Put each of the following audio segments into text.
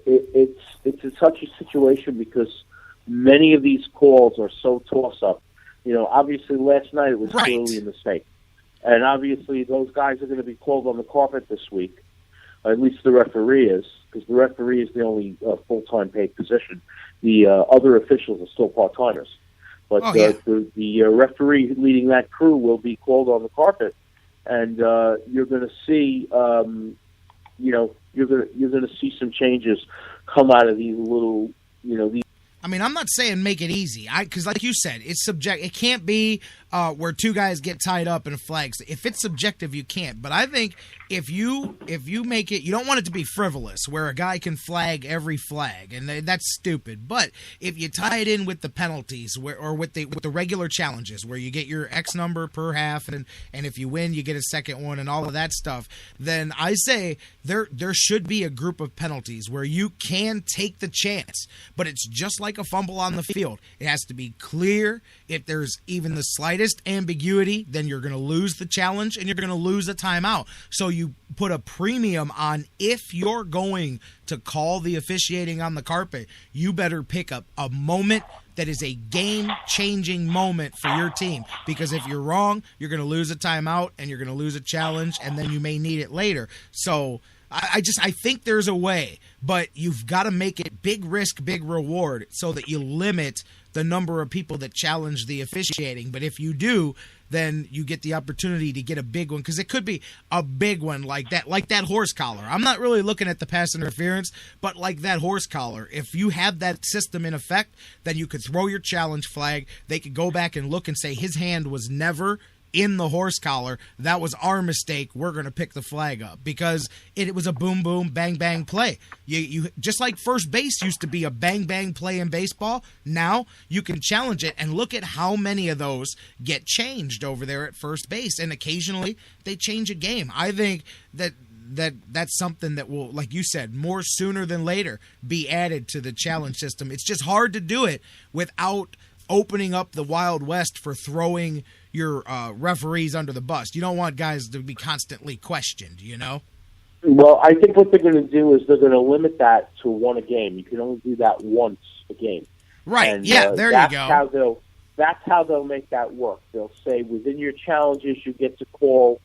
it's in such a situation because many of these calls are so toss-up. Obviously last night it was clearly a mistake. And obviously those guys are going to be called on the carpet this week, or at least the referee is, because the referee is the only full-time paid position. The other officials are still part-timers. But the referee leading that crew will be called on the carpet, and you're going to see, you're going to see some changes come out of these little, these. I mean, I'm not saying make it easy, because like you said, it's subjective. It can't be where two guys get tied up in flags. If it's subjective, you can't. But I think if you make it, you don't want it to be frivolous, where a guy can flag every flag, and that's stupid. But if you tie it in with the penalties, or with the regular challenges, where you get your X number per half, and if you win, you get a second one, and all of that stuff, then I say there should be a group of penalties where you can take the chance, but it's just like a fumble on the field. It has to be clear. If there's even the slightest ambiguity, then you're going to lose the challenge and you're going to lose a timeout. So you put a premium on, if you're going to call the officiating on the carpet, you better pick up a moment that is a game-changing moment for your team. Because if you're wrong, you're going to lose a timeout and you're going to lose a challenge, and then you may need it later. So I think there's a way, but you've got to make it big risk, big reward, so that you limit the number of people that challenge the officiating. But if you do, then you get the opportunity to get a big one, because it could be a big one like that horse collar. I'm not really looking at the pass interference, but like that horse collar. If you have that system in effect, then you could throw your challenge flag. They could go back and look and say his hand was never in the horse collar. That was our mistake. We're going to pick the flag up, because it was a boom, boom, bang, bang play. You just like first base used to be a bang, bang play in baseball. Now you can challenge it, and look at how many of those get changed over there at first base. And occasionally they change a game. I think that's something that will, like you said, more sooner than later be added to the challenge system. It's just hard to do it without opening up the Wild West for throwing your referees under the bus. You don't want guys to be constantly questioned, Well, I think what they're going to do is they're going to limit that to one a game. You can only do that once a game. Right, and, there you go. That's how they'll make that work. They'll say within your challenges you get to call,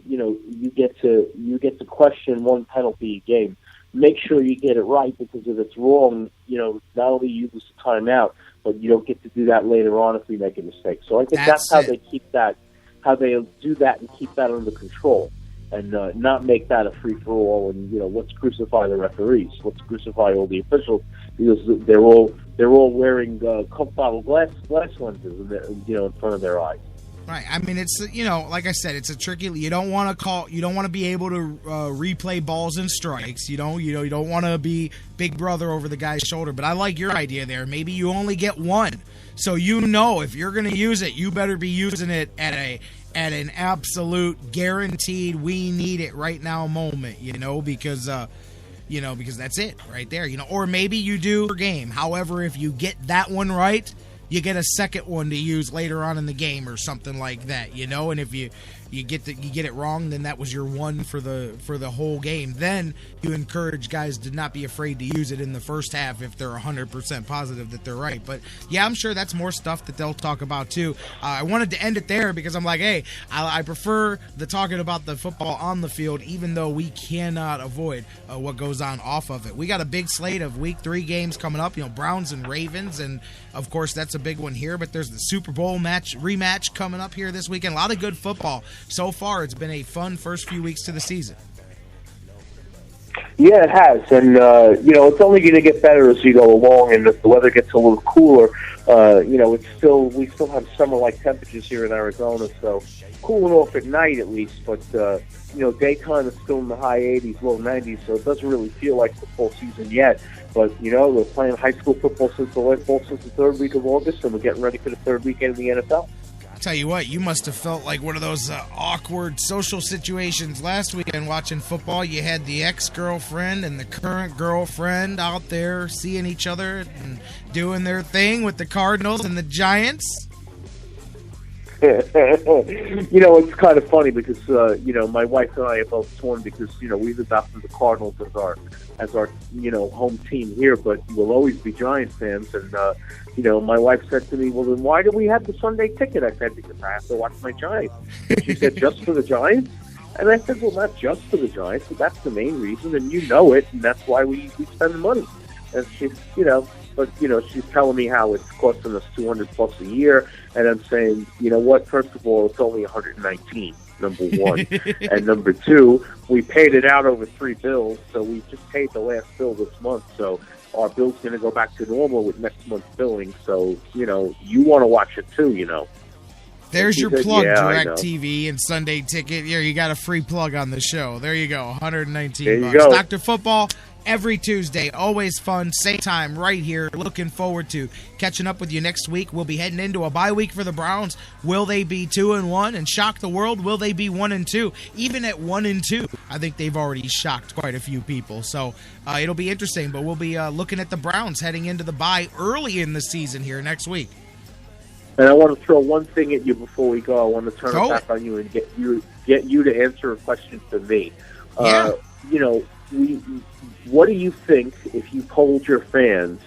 you get to question one penalty a game. Make sure you get it right, because if it's wrong, not only you lose the timeout, but you don't get to do that later on if we make a mistake. So I think that's how they keep that, how they do that and keep that under control, and not make that a free-for-all. And let's crucify the referees, let's crucify all the officials, because they're all wearing Coke bottle glass lenses, in front of their eyes. Right. I mean, it's, like I said, it's a tricky. You don't want to be able to replay balls and strikes. You don't want to be Big Brother over the guy's shoulder. But I like your idea there. Maybe you only get one. So if you're going to use it, you better be using it at an absolute guaranteed we need it right now moment, because that's it right there, or maybe you do per game. However, if you get that one right, you get a second one to use later on in the game or something like that, and if you get it wrong, then that was your one for the whole game. Then you encourage guys to not be afraid to use it in the first half if they're 100% positive that they're right. But yeah, I'm sure that's more stuff that they'll talk about too. I wanted to end it there because I'm like, hey, I prefer the talking about the football on the field, even though we cannot avoid what goes on off of it. We got a big slate of Week 3 games coming up, Browns and Ravens, and of course that's a big one here. But there's the Super Bowl rematch coming up here this weekend. A lot of good football. So far, it's been a fun first few weeks to the season. Yeah, it has, and it's only going to get better as you go along, and if the weather gets a little cooler. We still have summer-like temperatures here in Arizona, so cooling off at night at least. But daytime is still in the high 80s, low 90s, so it doesn't really feel like football season yet. But we're playing high school football since the third week of August, and we're getting ready for the third weekend in the NFL. Tell you what, you must have felt like one of those awkward social situations last weekend watching football. You had the ex-girlfriend and the current girlfriend out there seeing each other and doing their thing with the Cardinals and the Giants. It's kind of funny because my wife and I are both torn because we've adopted the Cardinals as our home team here, but we'll always be Giants fans. And my wife said to me, "Well, then why do we have the Sunday ticket?" I said, "Because I have to watch my Giants." She said, "Just for the Giants?" And I said, "Well, not just for the Giants, but that's the main reason, and you know it, and that's why we spend the money." And she's she's telling me how it's costing us $200+ a year, and I'm saying, you know what? First of all, it's only 119. Number one, and number two, we paid it out over 3 bills, so we just paid the last bill this month. So our bill's going to go back to normal with next month's billing. So you want to watch it too, There's your plug, DirecTV and Sunday Ticket. Here, you got a free plug on the show. There you go, $119. There you go. Dr. Football, every Tuesday. Always fun, same time, right here. Looking forward to catching up with you next week. We'll be heading into a bye week for the Browns. Will they be 2-1 and shock the world? Will they be 1-2? Even at 1-2, I think they've already shocked quite a few people. So it'll be interesting, but we'll be looking at the Browns heading into the bye early in the season here next week. And I want to throw one thing at you before we go. I want to turn it back on you and get you to answer a question for me. Yeah. What do you think if you polled your fans?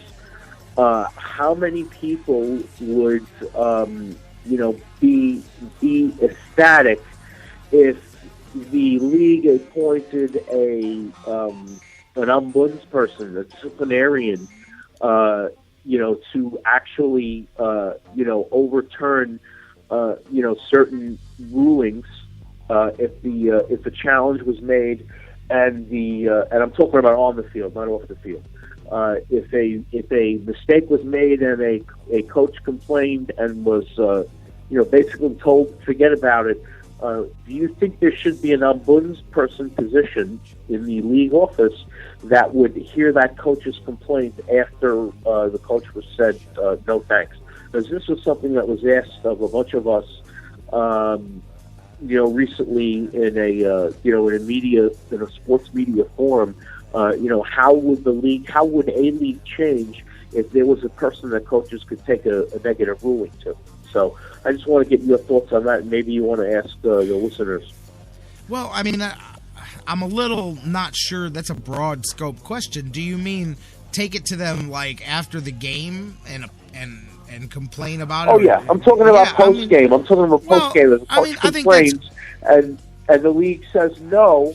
How many people would be ecstatic if the league appointed an ombudsperson, a disciplinarian, to actually, overturn, certain rulings if a challenge was made, and I'm talking about on the field, not off the field. If a mistake was made and a coach complained and was, basically told to forget about it, do you think there should be an ombudsperson position in the league office that would hear that coach's complaint after the coach was said no thanks? Because this was something that was asked of a bunch of us, recently in a sports media forum. How would a league change if there was a person that coaches could take a negative ruling to? So I just want to get your thoughts on that, and maybe you want to ask your listeners. Well, I mean, I'm a little not sure. That's a broad scope question. Do you mean take it to them like after the game and complain about it? Oh yeah, I'm talking about post game. I'm talking about post game. If a coach complains and the league says no,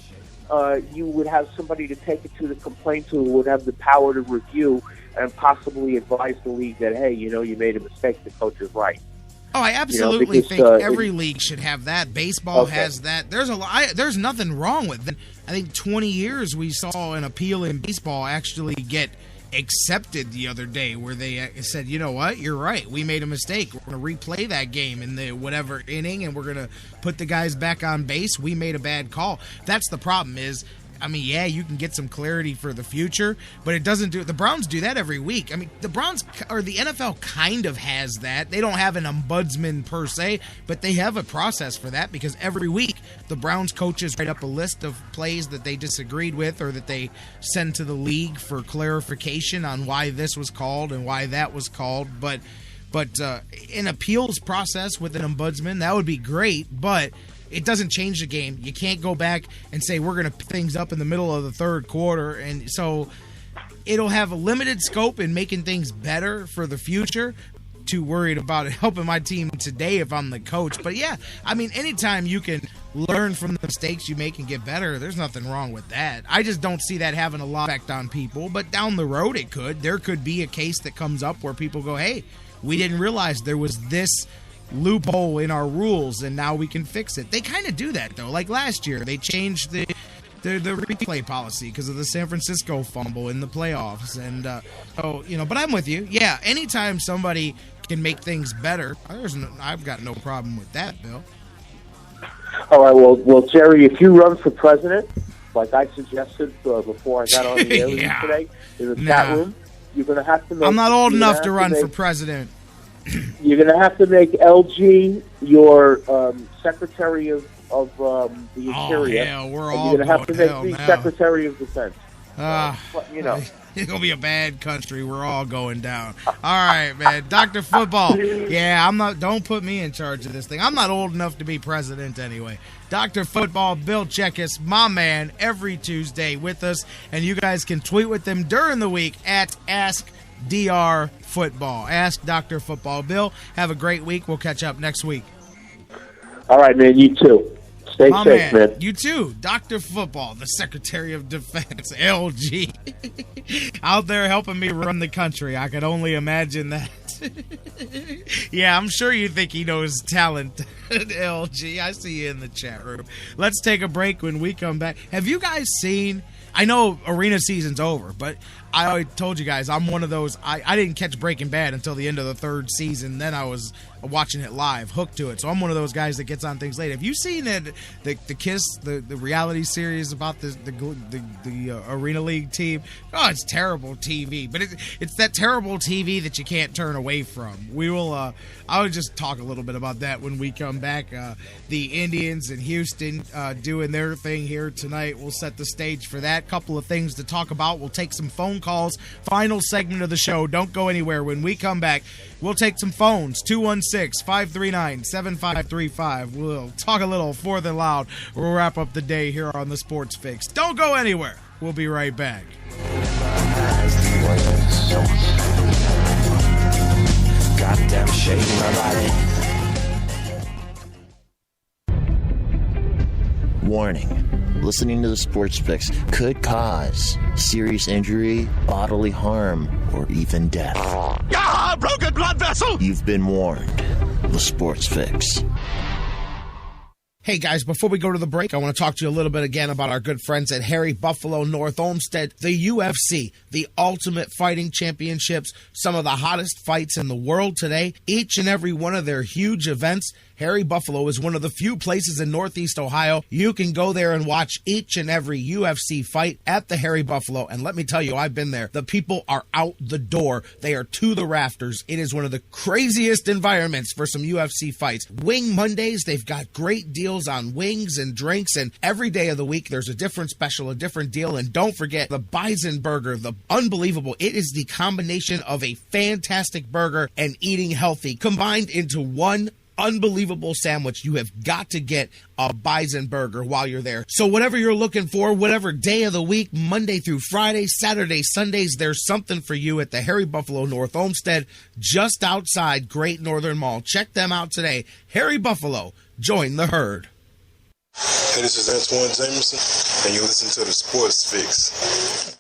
you would have somebody to take it to the complaint who would have the power to review and possibly advise the league that, hey, you made a mistake. The coach is right. Oh, I absolutely think every league should have that. Baseball has that. There's nothing wrong with it. I think 20 years we saw an appeal in baseball actually get accepted the other day where they said, you know what, you're right. We made a mistake. We're going to replay that game in the whatever inning, and we're going to put the guys back on base. We made a bad call. That's the problem is, I mean, yeah, you can get some clarity for the future, but it doesn't do it. The Browns do that every week. I mean, the Browns or the NFL kind of has that. They don't have an ombudsman per se, but they have a process for that because every week the Browns coaches write up a list of plays that they disagreed with or that they send to the league for clarification on why this was called and why that was called. But an appeals process with an ombudsman, that would be great, but it doesn't change the game. You can't go back and say we're going to pick things up in the middle of the third quarter. And so it'll have a limited scope in making things better for the future. Too worried about it helping my team today if I'm the coach. But yeah, I mean, anytime you can learn from the mistakes you make and get better, there's nothing wrong with that. I just don't see that having a lot of effect on people. But down the road it could. There could be a case that comes up where people go, hey, we didn't realize there was this loophole in our rules and now we can fix it. They kind of do that though. Like last year, they changed the replay policy because of the San Francisco fumble in the playoffs. And but I'm with you. Yeah, anytime somebody can make things better, I've got no problem with that, Bill. All right, well, Jerry, if you run for president, like I suggested before I got on the air with you today in the chat room, you're going to have to make... I'm not old enough to run for president. You're going to have to make LG your Secretary of the Interior. Yeah, we're all and you're going to have to make me Secretary of Defense. You know. It's going to be a bad country. We're all going down. All right, man. Dr. Football. Yeah, don't put me in charge of this thing. I'm not old enough to be president anyway. Dr. Football Bill Chachkes, my man, every Tuesday with us. And you guys can tweet with him during the week at AskDrFootball. Ask Dr. Football Bill. Have a great week. We'll catch up next week. All right, man. You too. Stay safe, man. You too. Dr. Football, the Secretary of Defense, LG. Out there helping me run the country. I could only imagine that. Yeah, I'm sure you think he knows talent, LG. I see you in the chat room. Let's take a break. When we come back. Have you guys seen... I know arena season's over, but I already told you guys I'm one of those. I didn't catch Breaking Bad until the end of the third season. Then I was watching it live, hooked to it. So I'm one of those guys that gets on things late. Have you seen the Kiss, the reality series about the Arena League team? Oh, it's terrible TV, but it's that terrible TV that you can't turn away from. We will. I'll just talk a little bit about that when we come back. The Indians in Houston doing their thing here tonight. We'll set the stage for that. Couple of things to talk about. We'll take some phone calls. Final segment of the show. Don't go anywhere. When we come back, we'll take some phones. 216-539-7535. We'll talk a little For the Loud. We'll wrap up the day here on the Sports Fix. Don't go anywhere. We'll be right back. Goddamn shade in my body. Warning. Listening to the Sports Fix could cause serious injury, bodily harm, or even death. Ah, broken blood vessel! You've been warned. The Sports Fix. Hey guys, before we go to the break, I want to talk to you a little bit again about our good friends at Harry Buffalo North Olmsted, the UFC, the Ultimate Fighting Championships, some of the hottest fights in the world today. Each and every one of their huge events, Harry Buffalo is one of the few places in Northeast Ohio you can go there and watch each and every UFC fight at the Harry Buffalo. And let me tell you, I've been there. The people are out the door. They are to the rafters. It is one of the craziest environments for some UFC fights. Wing Mondays, they've got great deals on wings and drinks, and every day of the week there's a different special, a different deal. And don't forget the Bison Burger, the unbelievable. It is the combination of a fantastic burger and eating healthy combined into one unbelievable sandwich. You have got to get a Bison Burger while you're there. So whatever you're looking for, whatever day of the week, Monday through Friday, Saturday, Sundays, there's something for you at the Harry Buffalo North Olmsted, just outside Great Northern Mall. Check them out today. Harry Buffalo, join the herd. Hey, this is Antoine Jameson, and you listen to the Sports Fix.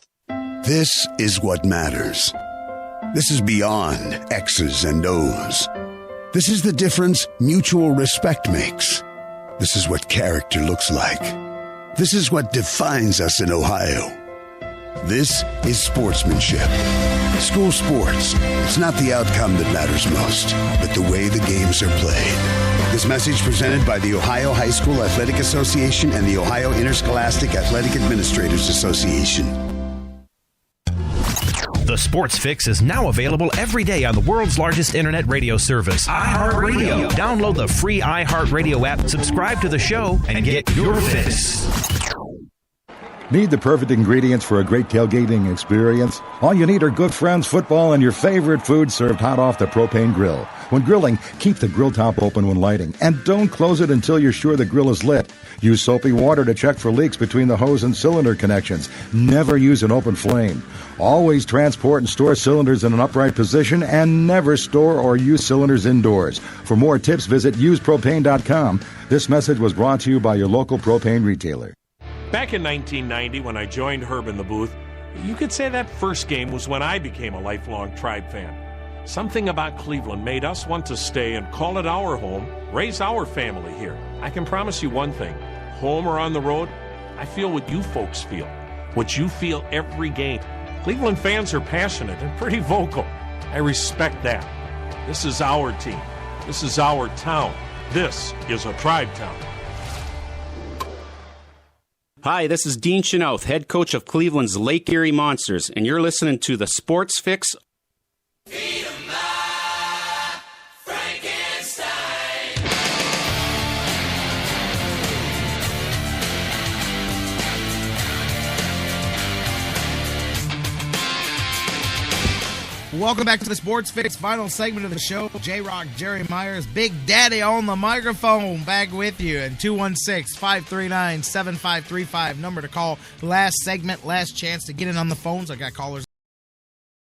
This is what matters. This is beyond X's and O's. This is the difference mutual respect makes. This is what character looks like. This is what defines us in Ohio. This is sportsmanship. School sports. It's not the outcome that matters most, but the way the games are played. This message presented by the Ohio High School Athletic Association and the Ohio Interscholastic Athletic Administrators Association. The Sports Fix is now available every day on the world's largest internet radio service, iHeartRadio. Download the free iHeartRadio app, subscribe to the show, and get your fix. Need the perfect ingredients for a great tailgating experience? All you need are good friends, football, and your favorite food served hot off the propane grill. When grilling, keep the grill top open when lighting, and don't close it until you're sure the grill is lit. Use soapy water to check for leaks between the hose and cylinder connections. Never use an open flame. Always transport and store cylinders in an upright position, and never store or use cylinders indoors. For more tips, visit usepropane.com. This message was brought to you by your local propane retailer. Back in 1990, when I joined Herb in the booth, you could say that first game was when I became a lifelong Tribe fan. Something about Cleveland made us want to stay and call it our home, raise our family here. I can promise you one thing, home or on the road, I feel what you folks feel, what you feel every game. Cleveland fans are passionate and pretty vocal. I respect that. This is our team. This is our town. This is a Tribe town. Hi, this is Dean Chenoweth, head coach of Cleveland's Lake Erie Monsters, and you're listening to the Sports Fix. Feed 'em my Frankenstein. Welcome back to the Sports Fix, final segment of the show. J-Rock, Jerry Myers, Big Daddy on the microphone, back with you. And 216-539-7535, number to call. Last segment, last chance to get in on the phones. I got callers